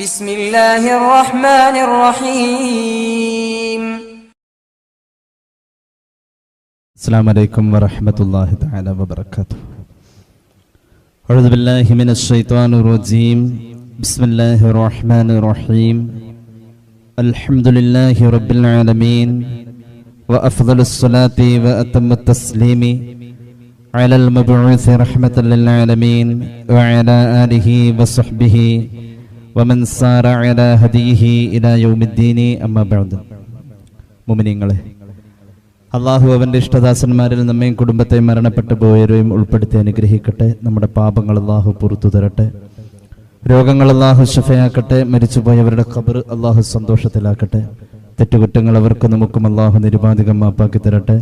بسم الله الرحمن الرحيم. السلام عليكم ورحمة الله تعالى وبركاته. أعوذ بالله من الشيطان الرجيم. بسم الله الرحمن الرحيم. الحمد لله رب العالمين وأفضل الصلاة وأتم التسليم على المبعوث رحمة للعالمين وعلى آله وصحبه ومن سار على هديه إلى يوم الدين أما بعد. മുഅ്മിനീങ്ങളെ, അള്ളാഹു അവൻ്റെ ഇഷ്ടദാസന്മാരിൽ നമ്മയും കുടുംബത്തെ മരണപ്പെട്ടു പോയവരെയും ഉൾപ്പെടുത്തി അനുഗ്രഹിക്കട്ടെ. നമ്മുടെ പാപങ്ങൾ അള്ളാഹു പുറത്തു തരട്ടെ. രോഗങ്ങൾ അള്ളാഹു ശഫയാക്കട്ടെ. മരിച്ചുപോയവരുടെ ഖബർ അള്ളാഹു സന്തോഷത്തിലാക്കട്ടെ. തെറ്റുകുറ്റങ്ങൾ അവർക്ക് നമുക്കും അള്ളാഹു നിരുപാധികം മാപ്പാക്കി തരട്ടെ.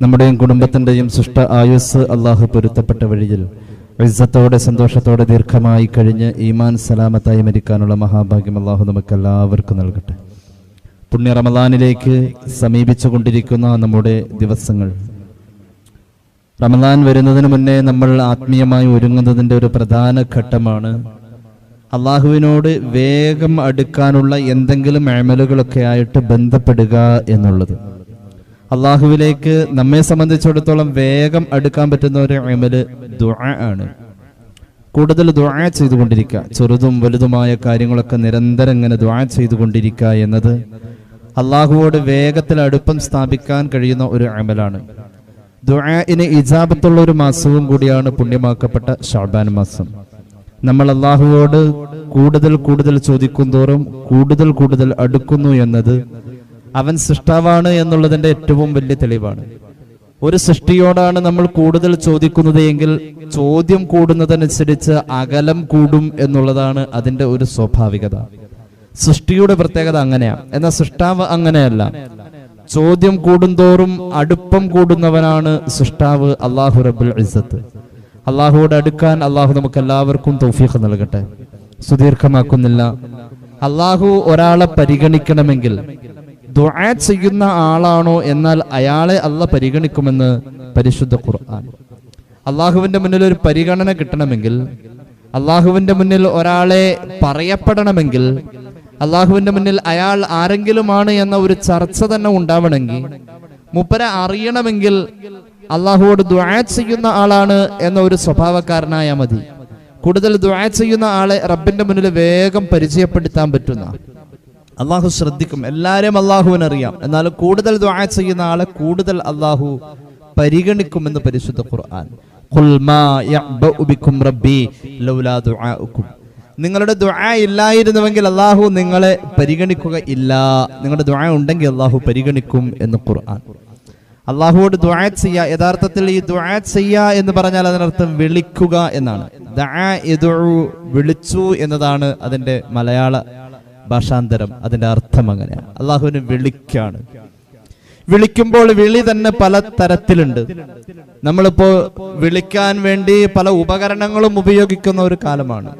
നമ്മുടെയും കുടുംബത്തിൻ്റെയും സൃഷ്ട ആയുസ് അള്ളാഹു പൊരുത്തപ്പെട്ട വഴിയിൽ ഇസ്സത്തോടെ സന്തോഷത്തോടെ ദീർഘമായി കഴിഞ്ഞ് ഈമാൻ സലാമത്തായി മരിക്കാനുള്ള മഹാഭാഗ്യം അള്ളാഹു നമുക്കെല്ലാവർക്കും നൽകട്ടെ. പുണ്യ റമദാനിലേക്ക് സമീപിച്ചു കൊണ്ടിരിക്കുന്ന നമ്മുടെ ദിവസങ്ങൾ, റമദാൻ വരുന്നതിന് മുന്നേ നമ്മൾ ആത്മീയമായി ഒരുങ്ങുന്നതിൻ്റെ ഒരു പ്രധാന ഘട്ടമാണ് അള്ളാഹുവിനോട് വേഗം അടുക്കാനുള്ള എന്തെങ്കിലും അമലുകളൊക്കെ ആയിട്ട് ബന്ധപ്പെടുക എന്നുള്ളത്. അള്ളാഹുവിലേക്ക് നമ്മെ സംബന്ധിച്ചിടത്തോളം വേഗം അടുക്കാൻ പറ്റുന്ന ഒരു അമല് ദുആ ആണ്. കൂടുതൽ ദുആ ചെയ്തുകൊണ്ടിരിക്കുക, ചെറുതും വലുതുമായ കാര്യങ്ങളൊക്കെ നിരന്തരം ഇങ്ങനെ ദുആ ചെയ്തുകൊണ്ടിരിക്കുക എന്നത് അള്ളാഹുവോട് വേഗത്തിൽ അടുപ്പം സ്ഥാപിക്കാൻ കഴിയുന്ന ഒരു അമലാണ്. ദുആഇന് ഇജാബത്തുള്ള ഒരു മാസവും കൂടിയാണ് പുണ്യമാക്കപ്പെട്ട ശഅബാൻ മാസം. നമ്മൾ അള്ളാഹുവോട് കൂടുതൽ കൂടുതൽ ചോദിക്കും തോറും കൂടുതൽ കൂടുതൽ അടുക്കുന്നു എന്നത് അവൻ സൃഷ്ടാവാണ് എന്നുള്ളതിന്റെ ഏറ്റവും വലിയ തെളിവാണ്. ഒരു സൃഷ്ടിയോടാണ് നമ്മൾ കൂടുതൽ ചോദിക്കുന്നത് എങ്കിൽ ചോദ്യം കൂടുന്നതനുസരിച്ച് അകലം കൂടും എന്നുള്ളതാണ് അതിന്റെ ഒരു സ്വാഭാവികത. സൃഷ്ടിയുടെ പ്രത്യേകത അങ്ങനെയാണ്. എന്നാൽ സൃഷ്ടാവ് അങ്ങനെയല്ല. ചോദ്യം കൂടുന്തോറും അടുപ്പം കൂടുന്നവനാണ് സൃഷ്ടാവ് അല്ലാഹു റബ്ബുൽ ഇസ്സത്ത്. അള്ളാഹുവോട് അടുക്കാൻ അള്ളാഹു നമുക്ക് എല്ലാവർക്കും തൗഫീഖ് നൽകട്ടെ. സുദീർഘമാക്കുന്നില്ല. അള്ളാഹു ഒരാളെ പരിഗണിക്കണമെങ്കിൽ ദുആ ചെയ്യുന്ന ആളാണോ എന്നാൽ അയാളെ അള്ളാഹ് പരിഗണിക്കുമെന്ന് പരിശുദ്ധ ഖുർആൻ. അള്ളാഹുവിന്റെ മുന്നിൽ ഒരു പരിഗണന കിട്ടണമെങ്കിൽ, അള്ളാഹുവിന്റെ മുന്നിൽ ഒരാളെ പറയപ്പെടണമെങ്കിൽ, അള്ളാഹുവിന്റെ മുന്നിൽ അയാൾ ആരെങ്കിലുമാണ് എന്ന ഒരു ചർച്ച തന്നെ ഉണ്ടാവണമെങ്കിൽ, മൂപ്പരെ അറിയണമെങ്കിൽ അള്ളാഹുവോട് ദുആ ചെയ്യുന്ന ആളാണ് എന്ന ഒരു സ്വഭാവക്കാരനായാൽ മതി. കൂടുതൽ ദുആ ചെയ്യുന്ന ആളെ റബ്ബിന്റെ മുന്നിൽ വേഗം പരിചയപ്പെടുത്താൻ പറ്റുന്ന അള്ളാഹു ശ്രദ്ധിക്കും. എല്ലാവരെയും അള്ളാഹുവിനറിയാം. എന്നാലും കൂടുതൽ ദുആ ചെയ്യുന്ന ആളെ കൂടുതൽ അള്ളാഹു പരിഗണിക്കുമെന്ന് പരിശുദ്ധ ഖുർആൻ. ഖുൽ മാ യഅ്ബഉ ബികും റബ്ബി ലൗലാ ദുആഉകും. നിങ്ങളുടെ ദുആ ഇല്ലായിരുന്നുവെങ്കിൽ അള്ളാഹു നിങ്ങളെ പരിഗണിക്കുക ഇല്ല. നിങ്ങളുടെ ദുആ ഉണ്ടെങ്കിൽ അള്ളാഹു പരിഗണിക്കും എന്ന് ഖുർആൻ. അള്ളാഹുവോട് ദുആ ചെയ്യുക, യഥാർത്ഥത്തിൽ ഈ ദുആ ചെയ്യുക എന്ന് പറഞ്ഞാൽ അതിനർത്ഥം വിളിക്കുക എന്നാണ്. ദഅ യദ്ഉ, വിളിച്ചു എന്നതാണ് അതിന്റെ മലയാള ഭാഷാന്തരം. അതിന്റെ അർത്ഥം അങ്ങനെയാണ്. അള്ളാഹുവിനെ വിളിക്കാണ്. വിളിക്കുമ്പോൾ വിളി തന്നെ പല തരത്തിലുണ്ട്. നമ്മളിപ്പോ വിളിക്കാൻ വേണ്ടി പല ഉപകരണങ്ങളും ഉപയോഗിക്കുന്ന ഒരു കാലമാണ്.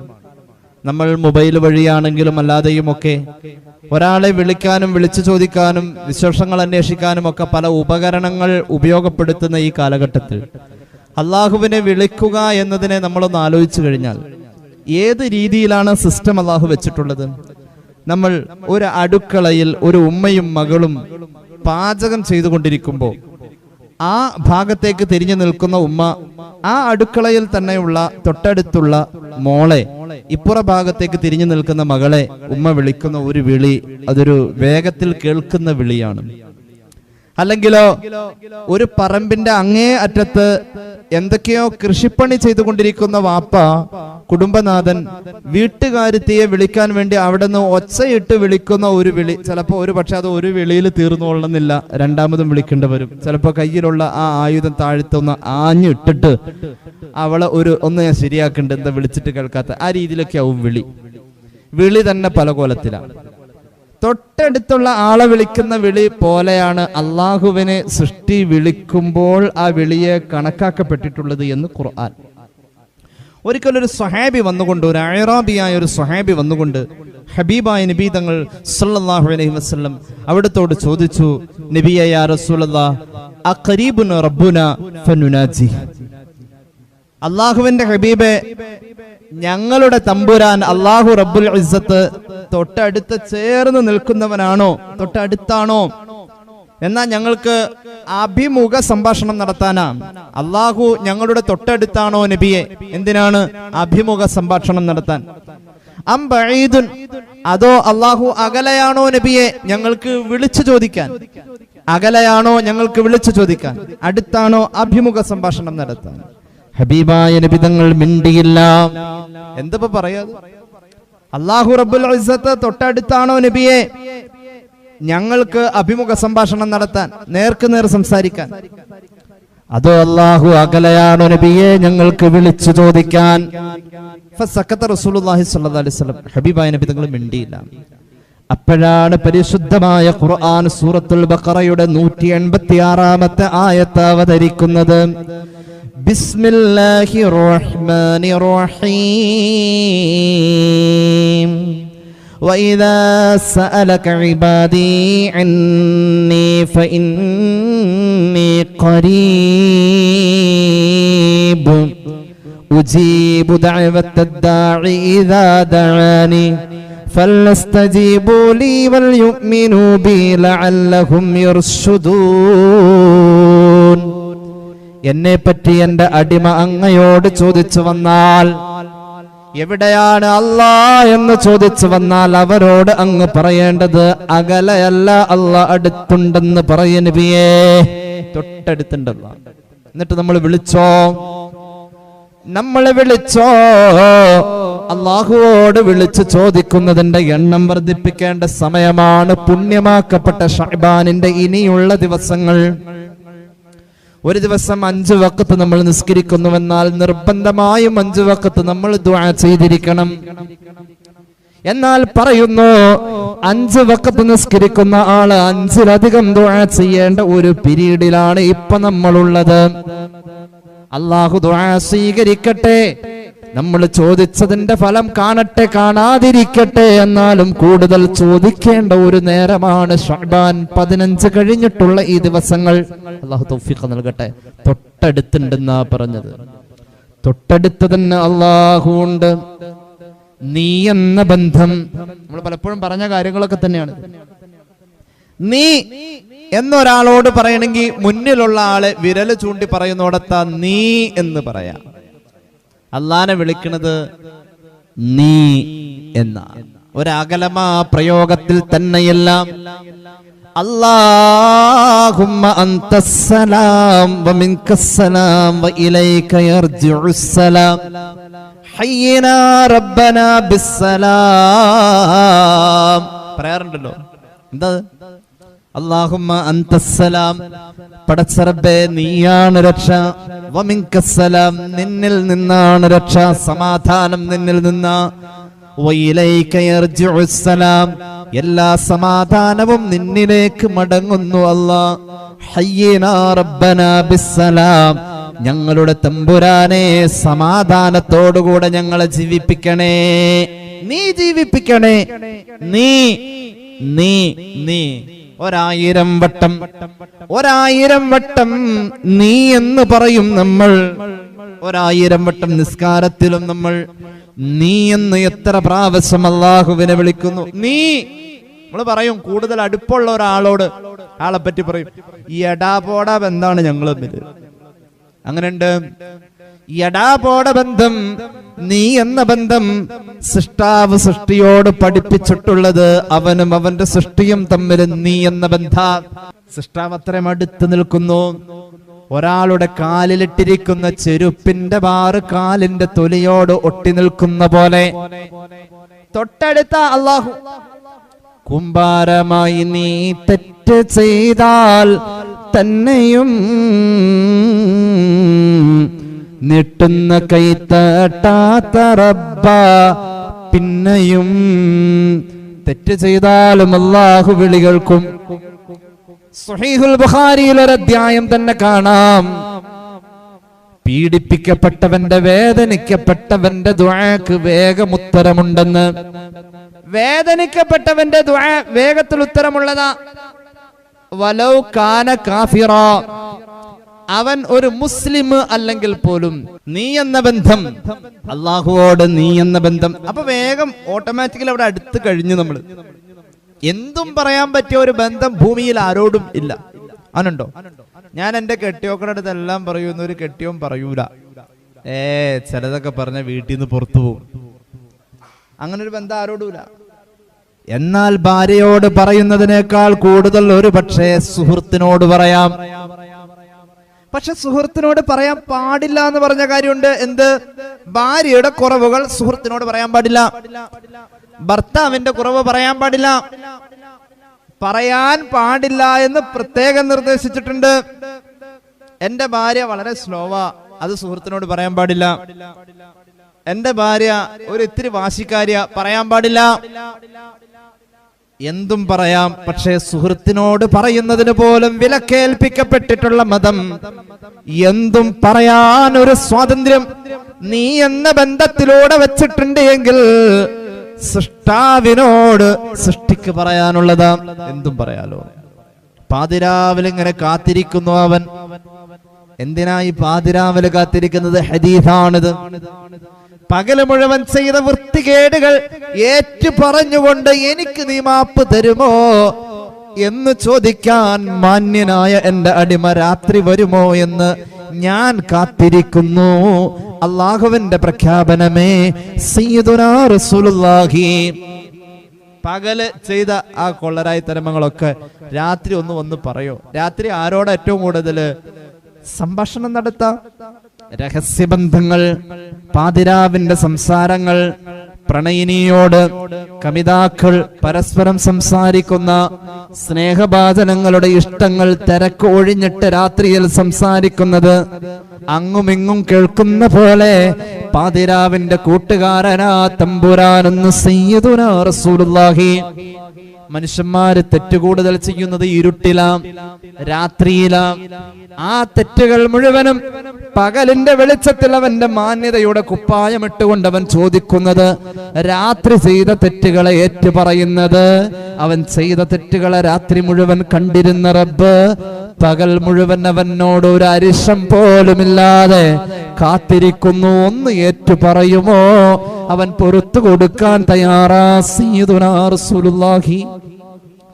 നമ്മൾ മൊബൈൽ വഴിയാണെങ്കിലും അല്ലാതെയും ഒക്കെ ഒരാളെ വിളിക്കാനും വിളിച്ചു ചോദിക്കാനും വിശേഷങ്ങൾ അന്വേഷിക്കാനും ഒക്കെ പല ഉപകരണങ്ങൾ ഉപയോഗപ്പെടുത്തുന്ന ഈ കാലഘട്ടത്തിൽ അള്ളാഹുവിനെ വിളിക്കുക എന്നതിനെ നമ്മളൊന്ന് ആലോചിച്ചു കഴിഞ്ഞാൽ ഏത് രീതിയിലാണ് സിസ്റ്റം അള്ളാഹു വെച്ചിട്ടുള്ളത്? നമ്മൾ ഒരു അടുക്കളയിൽ ഒരു ഉമ്മയും മകളും പാചകം ചെയ്തുകൊണ്ടിരിക്കുമ്പോൾ ആ ഭാഗത്തേക്ക് തിരിഞ്ഞു നിൽക്കുന്ന ഉമ്മ ആ അടുക്കളയിൽ തന്നെയുള്ള തൊട്ടടുത്തുള്ള മോളെ ഇപ്പുറ ഭാഗത്തേക്ക് തിരിഞ്ഞു നിൽക്കുന്ന മകളെ ഉമ്മ വിളിക്കുന്ന ഒരു വിളി അതൊരു വേഗത്തിൽ കേൾക്കുന്ന വിളിയാണ്. അല്ലെങ്കിലോ ഒരു പറമ്പിന്റെ അങ്ങേ അറ്റത്ത് എന്തൊക്കെയോ കൃഷിപ്പണി ചെയ്തുകൊണ്ടിരിക്കുന്ന വാപ്പ, കുടുംബനാഥൻ, വീട്ടുകാരുത്തിയെ വിളിക്കാൻ വേണ്ടി അവിടെ നിന്ന് ഒച്ചയിട്ട് വിളിക്കുന്ന ഒരു വിളി. ചിലപ്പോൾ ഒരു പക്ഷെ അത് ഒരു വിളിയിൽ തീർന്നുകൊള്ളുന്നില്ല, രണ്ടാമതും വിളിക്കേണ്ടി വരും. ചിലപ്പോൾ കയ്യിലുള്ള ആ ആയുധം താഴ്ത്തൊന്ന് ആഞ്ഞിട്ടിട്ട് അവളെ ഒന്ന് ഞാൻ ശരിയാക്കുന്നുണ്ട്, എന്താ വിളിച്ചിട്ട് കേൾക്കാത്ത, ആ രീതിയിലൊക്കെ ആവും വിളി. വിളി തന്നെ പല കോലത്തിലാണ്. തൊട്ടടുത്തുള്ള ആളെ വിളിക്കുന്ന വിളി പോലെയാണ് അള്ളാഹുവിനെ സൃഷ്ടി വിളിക്കുമ്പോൾ ആ വിളിയെ കണക്കാക്കപ്പെട്ടിട്ടുള്ളത് എന്ന് ഖുർആൻ. ഒരിക്കലൊരു സ്വഹാബി വന്നുകൊണ്ട്, ഒരു അഅറാബിയായ ഒരു സ്വഹാബി വന്നുകൊണ്ട് ഹബീബായ നബി തങ്ങൾ സല്ലല്ലാഹു അലൈഹി വസല്ലം അവിടത്തോട് ചോദിച്ചു, നബിയെ യാ റസൂലല്ലാഹ് അഖരീബുന റബ്ബുന ഫനുനാജി. അള്ളാഹുവിന്റെ ഹബീബെ, ഞങ്ങളുടെ തമ്പുരാൻ അല്ലാഹു റബ്ബുൽ ഇസ്സത്ത് തൊട്ടടുത്ത് ചേർന്ന് നിൽക്കുന്നവനാണോ, തൊട്ടടുത്താണോ? എന്നാൽ ഞങ്ങൾക്ക് അഭിമുഖ സംഭാഷണം നടത്താനാ. അല്ലാഹു ഞങ്ങളുടെ തൊട്ടടുത്താണോ നബിയെ? എന്തിനാണ്? അഭിമുഖ സംഭാഷണം നടത്താൻ. അം ബഈദുൻ, അതോ അല്ലാഹു അകലെയാണോ നബിയെ? ഞങ്ങൾക്ക് വിളിച്ചു ചോദിക്കാൻ. അകലെയാണോ? ഞങ്ങൾക്ക് വിളിച്ചു ചോദിക്കാൻ. അടുത്താണോ? അഭിമുഖ സംഭാഷണം നടത്താൻ. ഹബീബായ നബി തങ്ങൾ മിണ്ടിയില്ല. എന്തപ്പോ പറയാതെ? അല്ലാഹു റബ്ബുൽ ഇസ്സത്ത് തൊട്ടടുത്താണോ നബിയെ? ഞങ്ങൾക്ക് അഭിമുഖ സംഭാഷണം നടത്താൻ, നേർക്ക് നേർ സംസാരിക്കാൻ. അതോ അല്ലാഹു അകലെയാണോ നബിയെ? ഞങ്ങൾക്ക് വിളിച്ചു ചോദിക്കാൻ. ഫസക്കത റസൂലുള്ളാഹി സ്വല്ലല്ലാഹു അലൈഹി വസല്ലം, ഹബീബായ നബി തങ്ങൾ മിണ്ടിയില്ല. അപ്പോഴാണ് പരിശുദ്ധമായ ഖുർആൻ സൂറത്തുൽ ബഖറയുടെ 186-ാമത്തെ ആയത്ത് അവതരിക്കുന്നത്. ബിസ്മില്ലാഹിർ റഹ്മാനിർ റഹീം. وَإِذَا سَأَلَكَ عِبَادِي عَنِّي فَإِنِّي قَرِيبٌ أُجِيبُ دَعْوَةَ الدَّاعِ إِذَا دَعَانِ فَلْيَسْتَجِيبُوا لِي وَلْيُؤْمِنُوا بِي لَعَلَّهُمْ يَرْشُدُونَ. എന്നെപ്പറ്റി എൻ്റെ അടിമ അങ്ങയോട് ചോദിച്ചു വന്നാൽ, എവിടെയാണ് അല്ലാഹ് എന്ന് ചോദിച്ചു വന്നാൽ അവരോട് അങ്ങ് പറയേണ്ടത് അകലെയല്ല, അല്ലാഹ് അടുത്തുണ്ടെന്ന് പറയ നബിയേ. തൊട്ടടുത്തുണ്ടല്ല. എന്നിട്ട് നമ്മൾ വിളിച്ചോ? നമ്മളെ വിളിച്ചോ? അല്ലാഹുവോട് വിളിച്ചു ചോദിക്കുന്നതിന്റെ എണ്ണം വർദ്ധിപ്പിക്കേണ്ട സമയമാണ്. പുണ്യമാക്കപ്പെട്ട ശഅബാനിന്റെ ഇനിയുള്ള ദിവസങ്ങൾ. ഒരു ദിവസം 5 വഖത്ത് നമ്മൾ നിസ്കരിക്കുന്നുവെന്നാൽ നിർബന്ധമായും 5 വഖത്ത് നമ്മൾ ദുആ ചെയ്തിരിക്കണം. എന്നാൽ പറയുന്നു 5 വഖത്ത് നിസ്കരിക്കുന്ന ആള് 5-ലധികം ദുആ ചെയ്യേണ്ട ഒരു പീരീഡിലാണ് ഇപ്പൊ നമ്മളുള്ളത്. അല്ലാഹു ദുആ സ്വീകരിക്കട്ടെ, നമ്മൾ ചോദിച്ചതിന്റെ ഫലം കാണട്ടെ, കാണാതിരിക്കട്ടെ. എന്നാലും കൂടുതൽ ചോദിക്കേണ്ട ഒരു നേരമാണ് ശഅബാൻ 15 കഴിഞ്ഞിട്ടുള്ള ഈ ദിവസങ്ങൾ. അല്ലാഹു തൗഫീഖ് നൽകട്ടെ. തൊട്ടടുത്തുണ്ടെന്നാ പറഞ്ഞത്. തൊട്ടടുത്ത് തന്നെ അല്ലാഹു ഉണ്ട്. നീ എന്ന ബന്ധം നമ്മൾ പലപ്പോഴും പറഞ്ഞ കാര്യങ്ങളൊക്കെ തന്നെയാണ്. നീ എന്നൊരാളോട് പറയണമെങ്കിൽ മുന്നിലുള്ള ആളെ വിരല് ചൂണ്ടി പറയുന്നോടത്താ നീ എന്ന് പറയാം. അല്ലാഹനെ വിളിക്കുന്നത് നീ എന്ന ഒരകലമാ പ്രയോഗത്തിൽ തന്നെയെല്ലാം. അല്ലാഹുമ്മ അന്തസ്സലാം വ മിൻകസ്സലാം വ ഇലൈക യർജിഉസ്സലാം ഹയ്യിനാ റബ്ബനാ ബിസ്സലാം പറയാറുണ്ടല്ലോ. എന്താ? അല്ലാഹുമ്മ അന്തസ്സലാം, പടച്ചറബ്ബേ നീയാണ് രക്ഷ. വ മിൻകസ്സലാം, നിന്നിൽ നിന്നാണ് രക്ഷ, സമാധാനം നിന്നിൽ നിന്ന. വ ഇലൈക യർജിഉസ്സലാം, എല്ലാ സമാധാനവും നിന്നിലേക്ക് മടങ്ങുന്നു. അല്ലാഹ് ഹയ്യിനാ റബ്ബനാ ബിസ്സലാം, ഞങ്ങളുടെ തമ്പുരാനെ സമാധാനത്തോടുകൂടെ ഞങ്ങളെ ജീവിപ്പിക്കണേ. നീ ജീവിപ്പിക്കണേ. നീ നീ നീ 1000 വട്ടം 1000 വട്ടം നീ എന്ന് പറയും നമ്മൾ. 1000 വട്ടം നിസ്കാരത്തിലും നമ്മൾ നീ എന്ന് എത്ര പ്രാവശ്യം അല്ലാഹുവിനെ വിളിക്കുന്നു. നീ നമ്മൾ പറയും കൂടുതൽ അടുപ്പുള്ള ഒരാളോട്, ആളെ പറ്റി പറയും ഈ എടാപോടാ ബന്ധാണ് ഞങ്ങൾ തമ്മിൽ. അങ്ങനെയുണ്ട്. എടാപോട ബന്ധം, നീ എന്ന ബന്ധം സൃഷ്ടാവ് സൃഷ്ടിയോട് പഠിപ്പിച്ചിട്ടുള്ളത് അവനും അവന്റെ സൃഷ്ടിയും തമ്മിൽ നീ എന്ന ബന്ധ. സൃഷ്ടാവ് അത്രയും അടുത്ത് നിൽക്കുന്നു. ഒരാളുടെ കാലിലിട്ടിരിക്കുന്ന ചെരുപ്പിന്റെ ബാറ് കാലിന്റെ തൊലിയോട് ഒട്ടി നിൽക്കുന്ന പോലെ തൊട്ടടുത്ത അല്ലാഹു. കുമ്പാരമായി നീ തെറ്റ് ചെയ്താൽ തന്നെയും നീട്ടുന്ന കൈത്തട്ടാത്ത റബ്ബ, പിന്നെയും തെറ്റ് ചെയ്താലും അല്ലാഹു വിളി കേൾക്കും. സ്വഹീഹുൽ ബുഖാരിയിൽ ഒരു അധ്യായം തന്നെ കാണാം. പീഡിപ്പിക്കപ്പെട്ടവന്റെ, വേദനിക്കപ്പെട്ടവന്റെ ദുആക്ക് വേഗം ഉത്തരമുണ്ടെന്ന്. വേദനിക്കപ്പെട്ടവന്റെ ദുആ വേഗത്തിൽ ഉത്തരമുള്ളതാ. വലൗ കാന കാഫിറ, അവൻ ഒരു മുസ്ലിം അല്ലെങ്കിൽ പോലും നീ എന്ന ബന്ധം, അള്ളാഹുവോട് നീ എന്ന ബന്ധം, അപ്പൊ വേഗം ഓട്ടോമാറ്റിക്കലി അവിടെ അടുത്ത് കഴിഞ്ഞു. നമ്മൾ എന്തും പറയാൻ പറ്റിയ ഒരു ബന്ധം ഭൂമിയിൽ ആരോടും ഇല്ല. അവനുണ്ടോ? ഞാൻ എന്റെ കെട്ടിയോക്കടെ അടുത്തെല്ലാം പറയുന്ന ഒരു കെട്ടിയോൻ പറയൂല. ചിലതൊക്കെ പറഞ്ഞ വീട്ടിൽ നിന്ന് പുറത്തു പോകും. അങ്ങനെ ഒരു ബന്ധം ആരോടുമില്ല. എന്നാൽ ഭാര്യയോട് പറയുന്നതിനേക്കാൾ കൂടുതൽ ഒരു പക്ഷേ സുഹൃത്തിനോട് പറയാം. പക്ഷെ സുഹൃത്തിനോട് പറയാൻ പാടില്ല എന്ന് പറഞ്ഞ കാര്യമുണ്ട്. എന്ത്? ഭാര്യയുടെ കുറവുകൾ സുഹൃത്തിനോട് പറയാൻ പാടില്ല, ഭർത്താവിന്റെ കുറവ് പറയാൻ പാടില്ല. പറയാൻ പാടില്ല എന്ന് പ്രത്യേകം നിർദ്ദേശിച്ചിട്ടുണ്ട്. എന്റെ ഭാര്യ വളരെ സ്ലോവാ, അത് സുഹൃത്തിനോട് പറയാൻ പാടില്ല. എന്റെ ഭാര്യ ഒരു ഇത്തിരി വാശിക്കാരിയ, പറയാൻ പാടില്ല. എന്തും പറയാം, പക്ഷേ സുഹൃത്തിനോട് പറയുന്നതിന് പോലും വിലക്കേൽപ്പിക്കപ്പെട്ടിട്ടുള്ള മതം. എന്തും പറയാൻ ഒരു സ്വാതന്ത്ര്യം നീ എന്ന ബന്ധത്തിലൂടെ വെച്ചിട്ടുണ്ട് എങ്കിൽ സൃഷ്ടാവിനോട് സൃഷ്ടിക്ക് പറയാനുള്ളതാ. എന്തും പറയാലോ. പാതിരാവിലെ ഇങ്ങനെ കാത്തിരിക്കുന്നു അവൻ. എന്തിനായി പാതിരാവിലെ കാത്തിരിക്കുന്നത്? ഹദീസാണിത്. പകല് മുഴുവൻ ചെയ്ത വൃത്തികേടുകൾ ഏറ്റു പറഞ്ഞുകൊണ്ട് എനിക്ക് നീ മാപ്പ് തരുമോ എന്ന് ചോദിക്കാൻ മാന്യനായ എന്റെ അടിമ രാത്രി വരുമോ എന്ന് ഞാൻ കാത്തിരിക്കുന്നു. അള്ളാഹുവിന്റെ പ്രഖ്യാപനമേ സയ്യിദുനാ റസൂലുള്ളാഹി. പകല് ചെയ്ത ആ കൊള്ളരായി തരമങ്ങളൊക്കെ രാത്രി ഒന്ന് വന്ന് പറയോ. രാത്രി ആരോട് ഏറ്റവും കൂടുതൽ സംഭാഷണം നടത്താം? രഹസ്യബന്ധങ്ങൾ, പാതിരാവിന്റെ സംസാരങ്ങൾ, പ്രണയിനിയോട് കമിതാക്കൾ പരസ്പരം സംസാരിക്കുന്ന സ്നേഹഭാചനങ്ങളുടെ ഇഷ്ടങ്ങൾ തിരക്ക് ഒഴിഞ്ഞിട്ട് രാത്രിയിൽ സംസാരിക്കുന്നത് അങ്ങുമിങ്ങും കേൾക്കുന്ന പോലെ പാതിരാവിന്റെ കൂട്ടുകാരനാ തമ്പുരാനെന്ന് സയ്യിദുനാ റസൂലുള്ളാഹി. മനുഷ്യന്മാര് തെറ്റുകൂടുതൽ ചെയ്യുന്നത് ഇരുട്ടിലാം, രാത്രിയിലാം. ആ തെറ്റുകൾ മുഴുവനും പകലിന്റെ വെളിച്ചത്തിൽ അവന്റെ മാന്യതയുടെ കുപ്പായമിട്ടുകൊണ്ട് അവൻ ചോദിക്കുന്നത്, രാത്രി ചെയ്ത തെറ്റുകളെ ഏറ്റുപറയുന്നത്. അവൻ ചെയ്ത തെറ്റുകളെ രാത്രി മുഴുവൻ കണ്ടിരുന്ന റബ്ബ് പകൽ മുഴുവൻ അവനോട് ഒരു അരിശം പോലുമില്ലാതെ കാത്തിരിക്കുന്നു. ഒന്ന് ഏറ്റുപറയുമോ? അവൻ പൊറത്തു കൊടുക്കാൻ തയ്യാറാ സയ്യിദുനാ റസൂലുള്ളാഹി.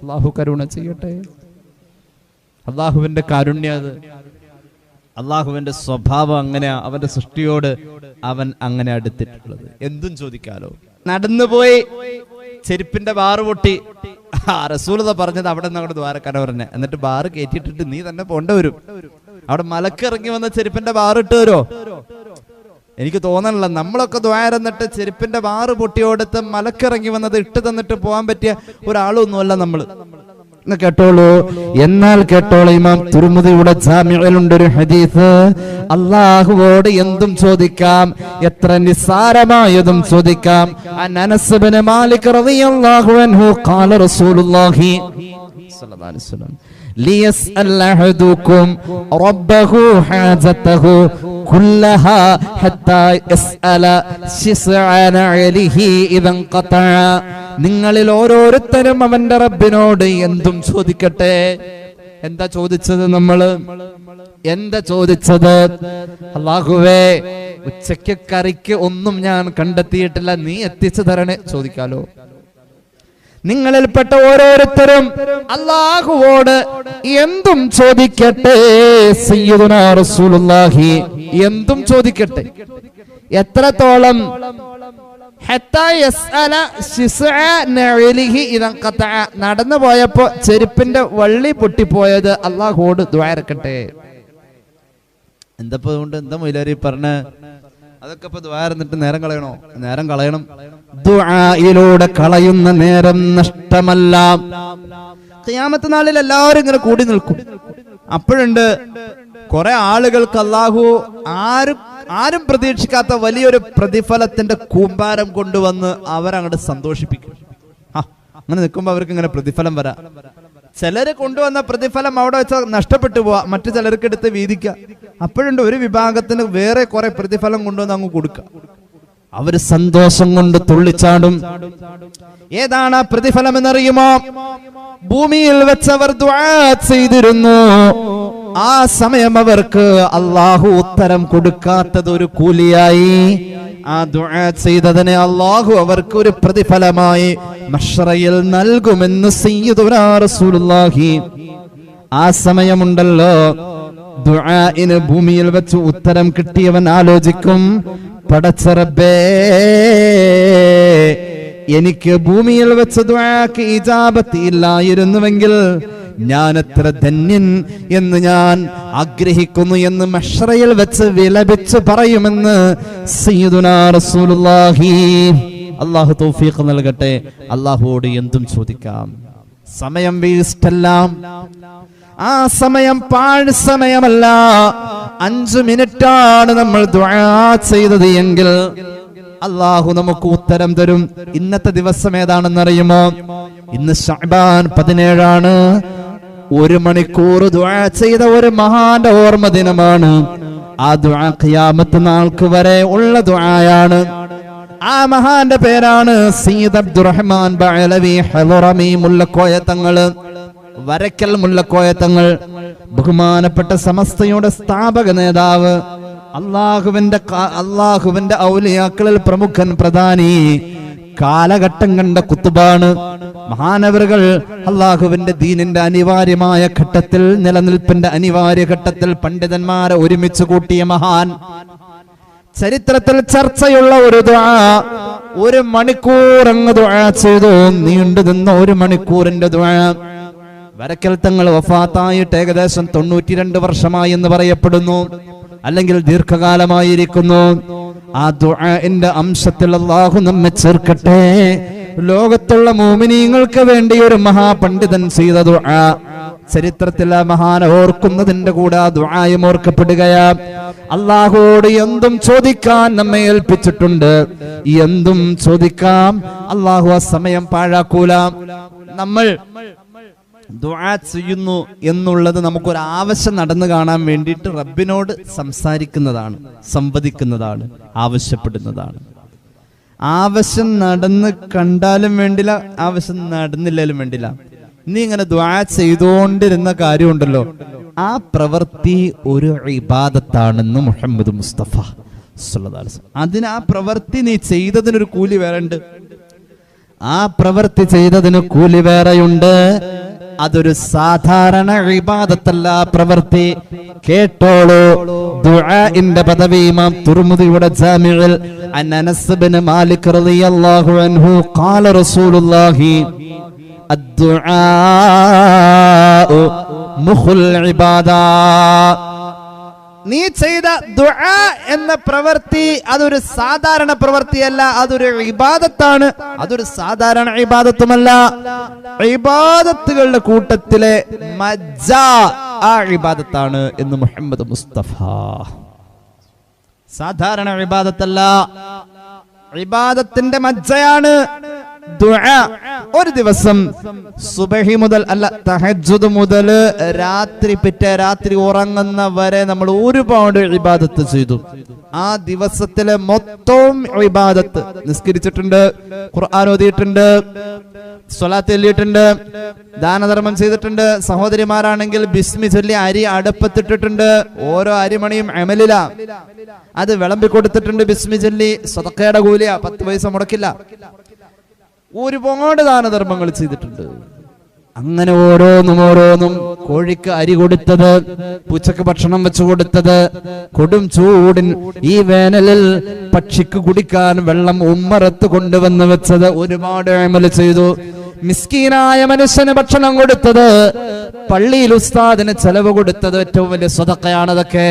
അല്ലാഹു കരുണ ചെയ്യട്ടെ. അള്ളാഹുവിന്റെ കാരുണ്യം അത്. അള്ളാഹുവിന്റെ സ്വഭാവം അങ്ങനെയാ. അവന്റെ സൃഷ്ടിയോട് അവൻ അങ്ങനെ അടുത്തിട്ടുള്ളത്. എന്തും ചോദിക്കാലോ. നടന്നുപോയി ചെരുപ്പിന്റെ ബാറ് പൊട്ടി. റസൂലത പറഞ്ഞത് അവിടെ നിന്ന് അങ്ങോട്ട് ദ്വാരക്കാന പറഞ്ഞ. എന്നിട്ട് ബാറ് കയറ്റിയിട്ടിട്ട് നീ തന്നെ പോണ്ട വരും. അവിടെ മലക്കിറങ്ങി വന്ന ചെരുപ്പിന്റെ ബാറിട്ട് വരോ? എനിക്ക് തോന്നണില്ല. നമ്മളൊക്കെ ദ്വാരന്നിട്ട് ചെരുപ്പിന്റെ ബാറ് പൊട്ടിയോടത്ത് മലക്കിറങ്ങി വന്നത് ഇട്ട് തന്നിട്ട് പോകാൻ പറ്റിയ ഒരാളൊന്നുമല്ല നമ്മള്. കേട്ടോളൂ. എന്നാൽ കേട്ടോളൂ, ഇമാം തുർമുദിയുടെ ജാമിഉലുണ്ട് ഒരു ഹദീസ്. അല്ലാഹുവോട് എന്തും ചോദിക്കാം, എത്ര നിസ്സാരമായതും ചോദിക്കാം. അനസ് ഇബ്നു മാലിക് റളിയല്ലാഹു അൻഹു ഖാല റസൂലുള്ളാഹി സ്വല്ലല്ലാഹു അലൈഹി വസല്ലം ليسأل أحدكم ربه حاجته كلها حتى يسأل شسعان عليه إذا انقطع. നിങ്ങളിൽ ഓരോരുത്തരും അവന്റെ റബ്ബിനോട് എന്തും ചോദിക്കട്ടെ. എന്താ ചോദിച്ചത്? നമ്മള് എന്താ ചോദിച്ചത്? അല്ലാഹുവേ, ഉച്ചയ്ക്ക് കറിക്ക് ഒന്നും ഞാൻ കണ്ടെത്തിയിട്ടില്ല, നീ എത്തിച്ചു തരണേ. ചോദിക്കാലോ. നിങ്ങളിൽപ്പെട്ട ഓരോരുത്തരും അല്ലാഹുവോട് എന്തും ചോദിക്കട്ടെ. സയ്യിദുനാ റസൂലുള്ളാഹി എന്തും ചോദിക്കട്ടെ. എത്രത്തോളം? നടന്നു പോയപ്പോ ചെരുപ്പിന്റെ വള്ളി പൊട്ടിപ്പോയത് അല്ലാഹുവോട് ദുആരക്കട്ടെ. എന്തപ്പോ അതുകൊണ്ട് എന്താ മൊയിലാരി പറഞ്ഞ? അതൊക്കെ ഇപ്പൊ ദ്വാരന്നിട്ട് നേരം കളയണോ? നേരം കളയണം. ദുആയിലൂടെ കളയുന്ന നേരം നഷ്ടമല്ല. ഖിയാമത്ത് നാളിൽ എല്ലാവരും ഇങ്ങനെ കൂടി നിൽക്കും. അപ്പോഴുണ്ട് കുറെ ആളുകൾക്ക് അല്ലാഹു ആരും പ്രതീക്ഷിക്കാത്ത വലിയൊരു പ്രതിഫലത്തിന്റെ കൂമ്പാരം കൊണ്ടുവന്ന് അവരങ്ങോട്ട് സന്തോഷിപ്പിക്കും. അങ്ങനെ നിൽക്കുമ്പോ അവർക്ക് ഇങ്ങനെ പ്രതിഫലം വരാം. ചിലര് കൊണ്ടുവന്ന പ്രതിഫലം അവിടെ വെച്ചാൽ നഷ്ടപ്പെട്ടു പോവാ, മറ്റു ചിലർക്ക് എടുത്ത് വീതിക്കുക. അപ്പോഴുണ്ട് ഒരു വിഭാഗത്തിന് വേറെ കുറെ പ്രതിഫലം കൊണ്ടുവന്ന് അങ്ങ് കൊടുക്കുക. അവര് സന്തോഷം കൊണ്ട് തുള്ളിച്ചാടും. ഏതാണ് ആ പ്രതിഫലം എന്നറിയുമോ? ഭൂമിയിൽ വെച്ചവർ ദുആ ചെയ്തിരുന്നു. ആ സമയം അവർക്ക് അള്ളാഹു ഉത്തരം കൊടുക്കാത്തത് ഒരു കൂലിയായി. ആ ദുആ ചെയ്തതിനെ അള്ളാഹു അവർക്ക് ഒരു പ്രതിഫലമായി മഹ്ശറയിൽ നൽകുമെന്ന് സയ്യിദുനാ റസൂലുള്ളാഹി. ആ സമയമുണ്ടല്ലോ, ദുആഇന് ഭൂമിയിൽ വെച്ച് ഉത്തരം കിട്ടിയവൻ ആലോചിക്കും, പടച്ച റബ്ബേ, എനിക്ക് ഭൂമിയിൽ വെച്ച് ദുആക്ക് ഇജാബത്ത് ഇല്ലായിരുന്നുവെങ്കിൽ ഞാൻ എത്ര ധന്യൻ എന്ന് ഞാൻ ആഗ്രഹിക്കുന്നു എന്ന് മഹ്ശറയിൽ വെച്ച് വിലപിച്ച് പറയുമെന്ന് സയ്യിദുനാ റസൂലുള്ളാഹി. അല്ലാഹു തൗഫീഖ് നൽകട്ടെ. അല്ലാഹുവോട് എന്തും ചോദിക്കാം. സമയം വേസ്റ്റ് അല്ല. ആ സമയം പാഴ് സമയമല്ല. 5 മിനിറ്റാണ് നമ്മൾ ദുആ ചെയ്തത് എങ്കിൽ അല്ലാഹു നമുക്ക് ഉത്തരം തരും. ഇന്നത്തെ ദിവസം ഏതാണെന്നറിയുമോ? ഇന്ന് ശഅബാൻ 17 1 മണിക്കൂർ ദുആ ചെയ്ത ഒരു മഹാന്റെ ഓർമ്മ ദിനമാണ്. ആ ദുആ ഖിയാമത്ത് നാൾക്ക് വരെ ഉള്ള ദുആയാണ്. ആ മഹാന്റെ പേരാണ് സയ്യിദ് അബ്ദുറഹ്മാൻ ബഅലവി ഹളറമി മുല്ലക്കോയ തങ്ങള്, വരക്കൽ മുല്ലക്കോയ തങ്ങൾ. ബഹുമാനപ്പെട്ട സമസ്തയുടെ സ്ഥാപക നേതാവ്, അള്ളാഹുവിന്റെ ഔലിയാക്കളിൽ പ്രമുഖൻ, പ്രധാനി, കാലഘട്ടം കണ്ട കുത്തുബാണ്. മഹാനവറുകൾ അള്ളാഹുവിന്റെ ദീനിന്റെ അനിവാര്യമായ ഘട്ടത്തിൽ, നിലനിൽപ്പിന്റെ അനിവാര്യ ഘട്ടത്തിൽ പണ്ഡിതന്മാരെ ഒരുമിച്ച് കൂട്ടിയ മഹാൻ. ചരിത്രത്തിൽ ചർച്ചയുള്ള ഒരു ദുആ, 1 മണിക്കൂർ അങ്ങ് ദുആ ചെയ്തു. നീണ്ടു നിന്ന 1 മണിക്കൂറിന്റെ ദുആ. വരക്കൽ തങ്ങൾ വഫാത്തായിട്ട് ഏകദേശം 92 വർഷമായി എന്ന് പറയപ്പെടുന്നു, അല്ലെങ്കിൽ ദീർഘകാലമായിരിക്കുന്നു. ആ ദുആഇന്റെ അംശത്തിൽ അല്ലാഹു നമ്മെ ചേർക്കട്ടെ. ലോകത്തുള്ള മുഅ്മിനീങ്ങൾക്ക് വേണ്ടി ഒരു മഹാപണ്ഡിതൻ ചെയ്ത ദുആ ചരിത്രത്തിൽ ആ മഹാനെ ഓർക്കുന്നതിന്റെ കൂടെ ആ ദുആയും ഓർക്കപ്പെടുകയാ. അല്ലാഹുവോട് എന്തും ചോദിക്കാൻ നമ്മെ ഏൽപ്പിച്ചിട്ടുണ്ട്. എന്തും ചോദിക്കാം. അല്ലാഹു ആ സമയം പാഴാക്കൂല. നമ്മൾ ദുആ ചെയ്യുന്നു എന്നുള്ളത് നമുക്കൊരു ആവശ്യം നടന്നു കാണാൻ വേണ്ടിയിട്ട് റബ്ബിനോട് സംസാരിക്കുന്നതാണ്, സംവദിക്കുന്നതാണ്, ആവശ്യപ്പെടുന്നതാണ്. ആവശ്യം നടന്ന് കണ്ടാലും വേണ്ടില്ല, ആവശ്യം നടന്നില്ലാലും വേണ്ടില്ല. നീ ഇങ്ങനെ ദുആ ചെയ്തുകൊണ്ടിരുന്ന കാര്യമുണ്ടല്ലോ, ആ പ്രവൃത്തി ഒരു ഇബാദത്താണെന്ന് മുഹമ്മദ് മുസ്തഫ സ്വല്ലല്ലാഹു അലൈഹി വസല്ലം. അതിന് ആ പ്രവൃത്തി നീ ചെയ്തതിനൊരു കൂലി വേറെയുണ്ട്. ആ പ്രവൃത്തി ചെയ്തതിന് കൂലി വേറെയുണ്ട്. അതൊരു സാധാരണ ഇബാദത്തല്ല പ്രവൃത്തി. കേട്ടോളൂ. ദുആഇന്റെ പദവി ഇമാം തുർമുദിയുടെ ജാമിഉൽ അനസ് ഇബ്നു മാലിക് റളിയല്ലാഹു അൻഹു ഖാല റസൂലുള്ളാഹി അദ്ദുആ മുഖുൽ ഇബാദ. നീ ചെയ്ത ദുആ എന്ന പ്രവൃത്തി അതൊരു സാധാരണ പ്രവൃത്തിയല്ല, അതൊരു ഇബാദത്താണ്. അതൊരു സാധാരണ ഇബാദത്തുമല്ല. ഇബാദത്തുകളുടെ കൂട്ടത്തിലെ മജ്ജ ആ ഇബാദത്താണ് എന്ന് മുഹമ്മദ് മുസ്തഫ. സാധാരണ ഇബാദത്തല്ല, ഇബാദത്തിന്റെ മജ്ജയാണ് ദുആ. ഒരു ദിവസം സുബഹി മുതൽ അല്ല, തഹജ്ജുദ് മുതൽ പിറ്റേ രാത്രി ഉറങ്ങുന്ന വരെ നമ്മൾ ഒരുപാട് ഇബാദത്ത് ചെയ്തു. ആ ദിവസത്തിലെ മൊത്തം ഇബാദത്ത്, നിസ്കരിച്ചിട്ടുണ്ട്, ഖുർആൻ ഓതിയിട്ടുണ്ട്, സ്വലാത്ത് ചൊല്ലിയിട്ടുണ്ട്, ദാനധർമ്മം ചെയ്തിട്ടുണ്ട്. സഹോദരിമാരാണെങ്കിൽ ബിസ്മി ചൊല്ലി അരി അടുപ്പത്തിട്ടിട്ടുണ്ട്. ഓരോ അരിമണിയും അമലില, അത് വിളമ്പി കൊടുത്തിട്ടുണ്ട്. ബിസ്മി ചൊല്ലി സദഖയുടെ കൂലിയ, 10 പൈസ മുടക്കില്ല. ഒരുപാട് ദാനധർമ്മങ്ങൾ ചെയ്തിട്ടുണ്ട്. അങ്ങനെ ഓരോന്നും, കോഴിക്ക് അരി കൊടുത്തത്, പൂച്ചക്ക് ഭക്ഷണം വെച്ചു കൊടുത്തത്, കൊടും ചൂടിൻ ഈ വേനലിൽ പക്ഷിക്ക് കുടിക്കാൻ വെള്ളം ഉമ്മറത്ത് കൊണ്ടുവന്ന് വെച്ചത്, ഒരുപാട് അമൽ ചെയ്തു. മിസ്കീനായ മനുഷ്യന് ഭക്ഷണം കൊടുത്തത്, പള്ളിയിൽ ഉസ്താദിന് ചെലവ് കൊടുത്തത് ഏറ്റവും വലിയ സ്വതക്കയാണതൊക്കെ.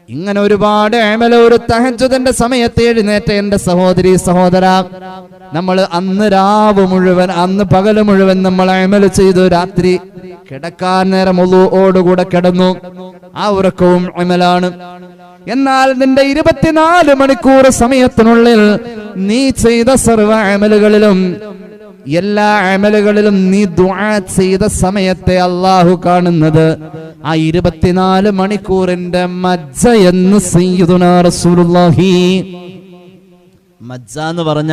ഇങ്ങനെ ഒരുപാട് അമൽ. ഒരു തഹജ്ജുദിന്റെ സമയത്ത് എഴുന്നേറ്റ എന്റെ സഹോദരി സഹോദര, നമ്മൾ അന്ന് രാവ് മുഴുവൻ, അന്ന് പകല് മുഴുവൻ നമ്മൾ അമൽ ചെയ്തു. രാത്രി കിടക്കാൻ നേരം ഒളുവോടുകൂടെ കിടന്നു. ആ ഉറക്കവും അമലാണ്. എന്നാൽ നിന്റെ 24 മണിക്കൂർ സമയത്തിനുള്ളിൽ നീ ചെയ്ത സർവ്വ അമലുകളിലും, എല്ലാ അമലുകളിലും നീ ദുആ ചെയ്ത സമയത്തെ അല്ലാഹു കാണുന്നത് ആ 24 മണിക്കൂറിന്റെ മജ്ജ എന്ന് സയ്യിദുനാ റസൂലുള്ളാഹി. മജ്ജ എന്ന് പറഞ്ഞ